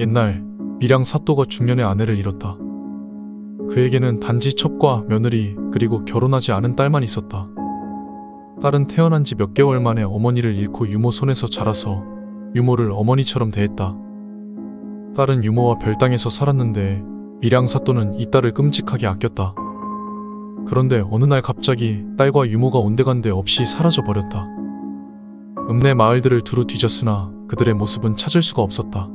옛날 밀양 사또가 중년의 아내를 잃었다. 그에게는 단지 첩과 며느리 그리고 결혼하지 않은 딸만 있었다. 딸은 태어난 지 몇 개월 만에 어머니를 잃고 유모 손에서 자라서 유모를 어머니처럼 대했다. 딸은 유모와 별당에서 살았는데 밀양 사또는 이 딸을 끔찍하게 아꼈다. 그런데 어느 날 갑자기 딸과 유모가 온데간데 없이 사라져버렸다. 읍내 마을들을 두루 뒤졌으나 그들의 모습은 찾을 수가 없었다.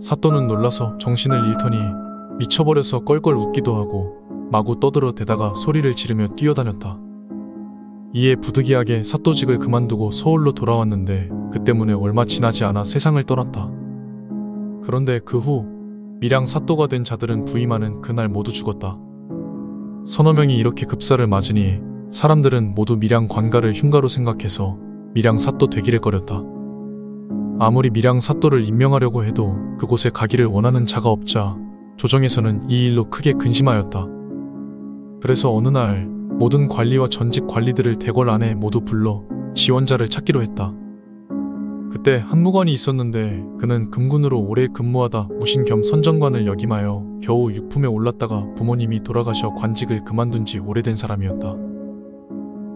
사또는 놀라서 정신을 잃더니 미쳐버려서 껄껄 웃기도 하고 마구 떠들어대다가 소리를 지르며 뛰어다녔다. 이에 부득이하게 사또직을 그만두고 서울로 돌아왔는데 그 때문에 얼마 지나지 않아 세상을 떠났다. 그런데 그 후 밀양 사또가 된 자들은 부임하는 그날 모두 죽었다. 서너 명이 이렇게 급사를 맞으니 사람들은 모두 밀양 관가를 흉가로 생각해서 밀양 사또 되기를 꺼렸다. 아무리 밀양 사또를 임명하려고 해도 그곳에 가기를 원하는 자가 없자 조정에서는 이 일로 크게 근심하였다. 그래서 어느 날 모든 관리와 전직 관리들을 대궐 안에 모두 불러 지원자를 찾기로 했다. 그때 한무관이 있었는데 그는 금군으로 오래 근무하다 무신 겸 선정관을 역임하여 겨우 육품에 올랐다가 부모님이 돌아가셔 관직을 그만둔 지 오래된 사람이었다.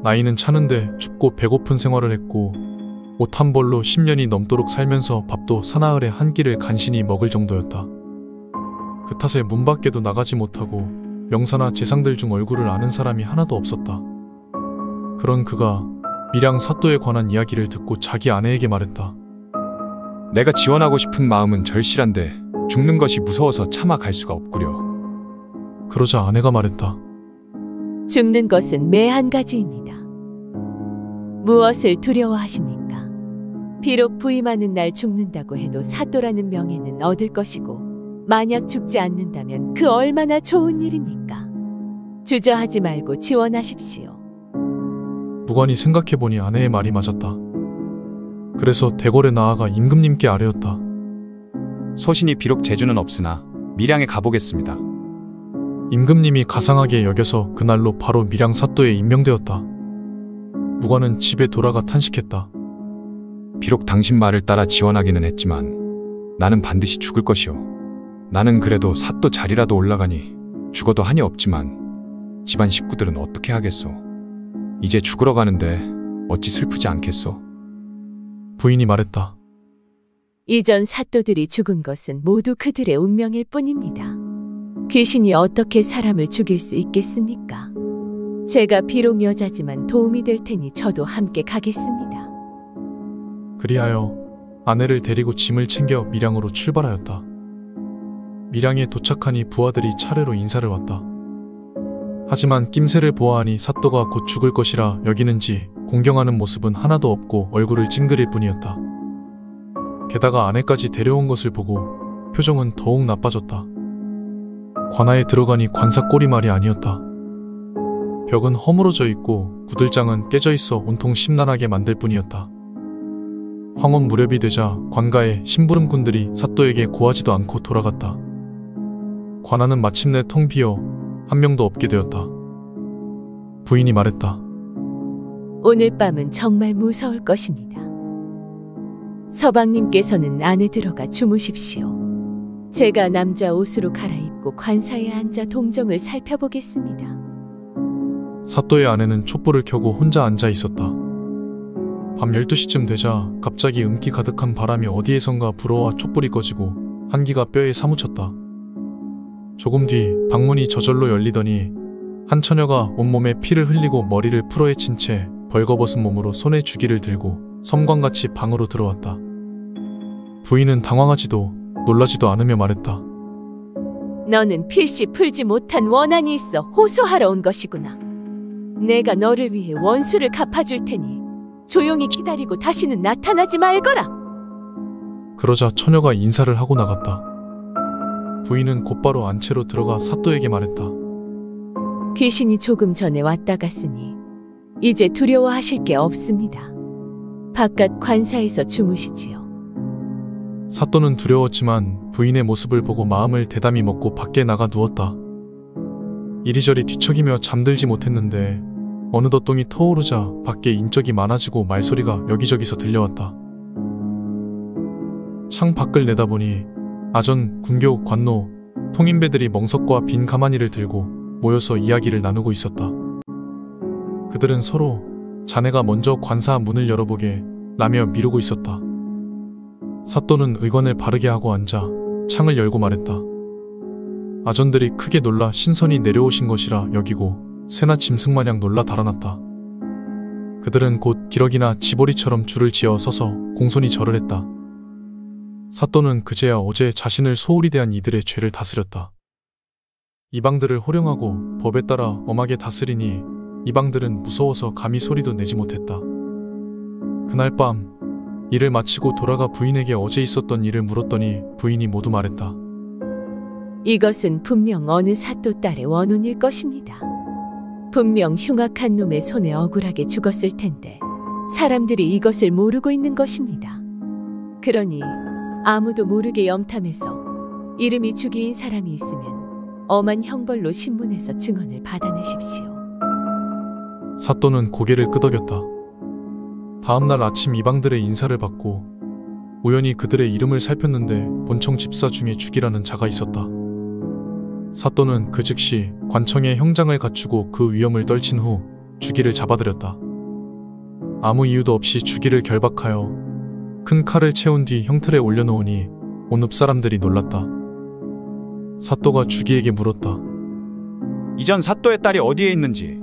나이는 차는데 춥고 배고픈 생활을 했고 옷 한 벌로 10년이 넘도록 살면서 밥도 사나흘에 한 끼를 간신히 먹을 정도였다. 그 탓에 문 밖에도 나가지 못하고 명사나 재상들 중 얼굴을 아는 사람이 하나도 없었다. 그런 그가 밀양 사또에 관한 이야기를 듣고 자기 아내에게 말했다. 내가 지원하고 싶은 마음은 절실한데 죽는 것이 무서워서 차마 갈 수가 없구려. 그러자 아내가 말했다. 죽는 것은 매 한 가지입니다. 무엇을 두려워하십니까? 비록 부임하는 날 죽는다고 해도 사또라는 명예는 얻을 것이고 만약 죽지 않는다면 그 얼마나 좋은 일입니까? 주저하지 말고 지원하십시오. 무관이 생각해보니 아내의 말이 맞았다. 그래서 대궐에 나아가 임금님께 아뢰었다. 소신이 비록 재주는 없으나 밀양에 가보겠습니다. 임금님이 가상하게 여겨서 그날로 바로 밀양 사또에 임명되었다. 무관은 집에 돌아가 탄식했다. 비록 당신 말을 따라 지원하기는 했지만 나는 반드시 죽을 것이오. 나는 그래도 사또 자리라도 올라가니 죽어도 한이 없지만 집안 식구들은 어떻게 하겠소. 이제 죽으러 가는데 어찌 슬프지 않겠소. 부인이 말했다. 이전 사또들이 죽은 것은 모두 그들의 운명일 뿐입니다. 귀신이 어떻게 사람을 죽일 수 있겠습니까? 제가 비록 여자지만 도움이 될 테니 저도 함께 가겠습니다. 그리하여 아내를 데리고 짐을 챙겨 밀양으로 출발하였다. 밀양에 도착하니 부하들이 차례로 인사를 왔다. 하지만 낌새를 보아하니 사또가 곧 죽을 것이라 여기는지 공경하는 모습은 하나도 없고 얼굴을 찡그릴 뿐이었다. 게다가 아내까지 데려온 것을 보고 표정은 더욱 나빠졌다. 관아에 들어가니 관사 꼴이 말이 아니었다. 벽은 허물어져 있고 구들장은 깨져 있어 온통 심란하게 만들 뿐이었다. 황혼 무렵이 되자 관가의 심부름꾼들이 사또에게 고하지도 않고 돌아갔다. 관아는 마침내 텅 비어 한 명도 없게 되었다. 부인이 말했다. 오늘 밤은 정말 무서울 것입니다. 서방님께서는 안에 들어가 주무십시오. 제가 남자 옷으로 갈아입고 관사에 앉아 동정을 살펴보겠습니다. 사또의 아내는 촛불을 켜고 혼자 앉아 있었다. 밤 12시쯤 되자 갑자기 음기 가득한 바람이 어디에선가 불어와 촛불이 꺼지고 한기가 뼈에 사무쳤다. 조금 뒤 방문이 저절로 열리더니 한 처녀가 온몸에 피를 흘리고 머리를 풀어헤친 채 벌거벗은 몸으로 손에 주기를 들고 섬광같이 방으로 들어왔다. 부인은 당황하지도 놀라지도 않으며 말했다. 너는 필시 풀지 못한 원한이 있어 호소하러 온 것이구나. 내가 너를 위해 원수를 갚아줄 테니 조용히 기다리고 다시는 나타나지 말거라. 그러자 처녀가 인사를 하고 나갔다. 부인은 곧바로 안채로 들어가 사또에게 말했다. 귀신이 조금 전에 왔다 갔으니 이제 두려워하실 게 없습니다. 바깥 관사에서 주무시지요. 사또는 두려웠지만 부인의 모습을 보고 마음을 대담히 먹고 밖에 나가 누웠다. 이리저리 뒤척이며 잠들지 못했는데 어느덧 똥이 터오르자 밖에 인적이 많아지고 말소리가 여기저기서 들려왔다. 창 밖을 내다보니 아전, 군교, 관노, 통인배들이 멍석과 빈 가마니를 들고 모여서 이야기를 나누고 있었다. 그들은 서로 자네가 먼저 관사 문을 열어보게 라며 미루고 있었다. 사또는 의관을 바르게 하고 앉아 창을 열고 말했다. 아전들이 크게 놀라 신선이 내려오신 것이라 여기고 새나 짐승마냥 놀라 달아났다. 그들은 곧 기러기나 지보리처럼 줄을 지어 서서 공손히 절을 했다. 사또는 그제야 어제 자신을 소홀히 대한 이들의 죄를 다스렸다. 이방들을 호령하고 법에 따라 엄하게 다스리니 이방들은 무서워서 감히 소리도 내지 못했다. 그날 밤 일을 마치고 돌아가 부인에게 어제 있었던 일을 물었더니 부인이 모두 말했다. 이것은 분명 어느 사또 딸의 원혼일 것입니다. 분명 흉악한 놈의 손에 억울하게 죽었을 텐데 사람들이 이것을 모르고 있는 것입니다. 그러니 아무도 모르게 염탐해서 이름이 주기인 사람이 있으면 엄한 형벌로 신문해서 증언을 받아내십시오. 사또는 고개를 끄덕였다. 다음날 아침 이방들의 인사를 받고 우연히 그들의 이름을 살폈는데 본청 집사 중에 주기라는 자가 있었다. 사또는 그 즉시 관청에 형장을 갖추고 그 위험을 떨친 후 주기를 잡아들였다. 아무 이유도 없이 주기를 결박하여 큰 칼을 채운 뒤 형틀에 올려놓으니 온읍 사람들이 놀랐다. 사또가 주기에게 물었다. 이전 사또의 딸이 어디에 있는지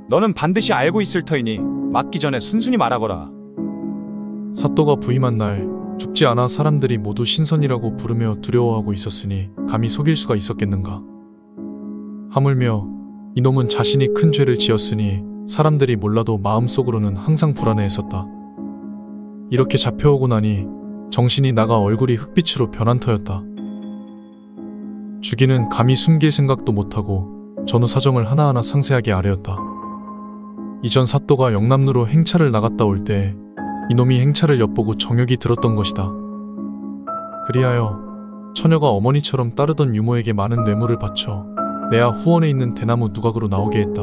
너는 반드시 알고 있을 터이니 맞기 전에 순순히 말하거라. 사또가 부임한 날 죽지 않아 사람들이 모두 신선이라고 부르며 두려워하고 있었으니 감히 속일 수가 있었겠는가. 하물며 이놈은 자신이 큰 죄를 지었으니 사람들이 몰라도 마음속으로는 항상 불안해했었다. 이렇게 잡혀오고 나니 정신이 나가 얼굴이 흙빛으로 변한 터였다. 주기는 감히 숨길 생각도 못하고 전후 사정을 하나하나 상세하게 아뢰었다. 이전 사또가 영남루로 행차를 나갔다 올 때 이놈이 행차를 엿보고 정욕이 들었던 것이다. 그리하여 처녀가 어머니처럼 따르던 유모에게 많은 뇌물을 바쳐 내야 후원에 있는 대나무 누각으로 나오게 했다.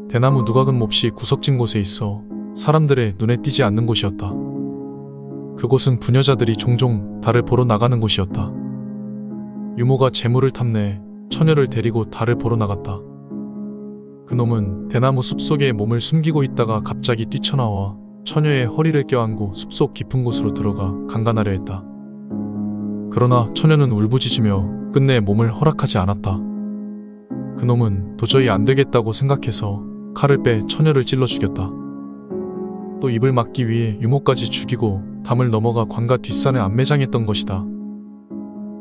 대나무 누각은 몹시 구석진 곳에 있어 사람들의 눈에 띄지 않는 곳이었다. 그곳은 부녀자들이 종종 달을 보러 나가는 곳이었다. 유모가 재물을 탐내 처녀를 데리고 달을 보러 나갔다. 그놈은 대나무 숲속에 몸을 숨기고 있다가 갑자기 뛰쳐나와 처녀의 허리를 껴안고 숲속 깊은 곳으로 들어가 강간하려 했다. 그러나 처녀는 울부짖으며 끝내 몸을 허락하지 않았다. 그놈은 도저히 안 되겠다고 생각해서 칼을 빼 처녀를 찔러 죽였다. 또 입을 막기 위해 유모까지 죽이고 담을 넘어가 관가 뒷산에 안매장했던 것이다.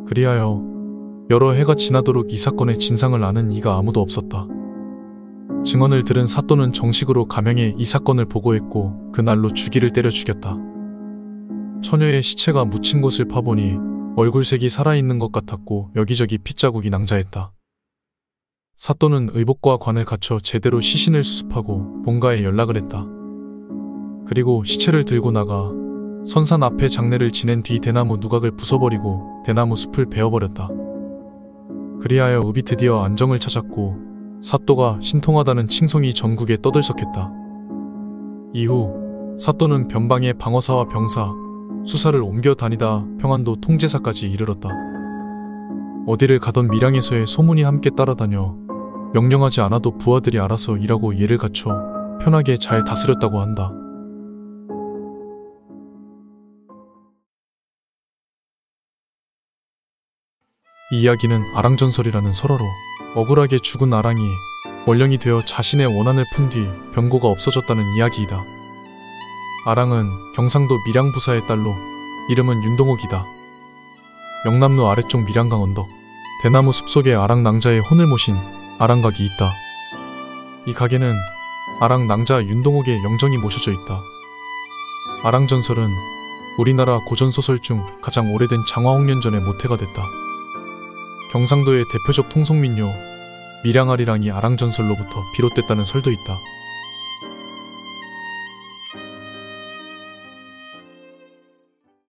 그리하여 여러 해가 지나도록 이 사건의 진상을 아는 이가 아무도 없었다. 증언을 들은 사또는 정식으로 가명에 이 사건을 보고했고 그날로 주기를 때려 죽였다. 처녀의 시체가 묻힌 곳을 파보니 얼굴색이 살아있는 것 같았고 여기저기 핏자국이 낭자했다. 사또는 의복과 관을 갖춰 제대로 시신을 수습하고 본가에 연락을 했다. 그리고 시체를 들고 나가 선산 앞에 장례를 지낸 뒤 대나무 누각을 부숴버리고 대나무 숲을 베어버렸다. 그리하여 읍이 드디어 안정을 찾았고 사또가 신통하다는 칭송이 전국에 떠들썩했다. 이후 사또는 변방의 방어사와 병사, 수사를 옮겨 다니다 평안도 통제사까지 이르렀다. 어디를 가던 밀양에서의 소문이 함께 따라다녀 명령하지 않아도 부하들이 알아서 일하고 예를 갖춰 편하게 잘 다스렸다고 한다. 이 이야기는 아랑전설이라는 설화로 억울하게 죽은 아랑이 원령이 되어 자신의 원한을 푼 뒤 병고가 없어졌다는 이야기이다. 아랑은 경상도 밀양부사의 딸로 이름은 윤동옥이다. 영남로 아래쪽 밀양강 언덕 대나무 숲속에 아랑 낭자의 혼을 모신 아랑각이 있다. 이 가게는 아랑 낭자 윤동옥의 영정이 모셔져 있다. 아랑전설은 우리나라 고전소설 중 가장 오래된 장화홍련전의 모태가 됐다. 경상도의 대표적 통속민요 밀양아리랑이 아랑전설로부터 비롯됐다는 설도 있다.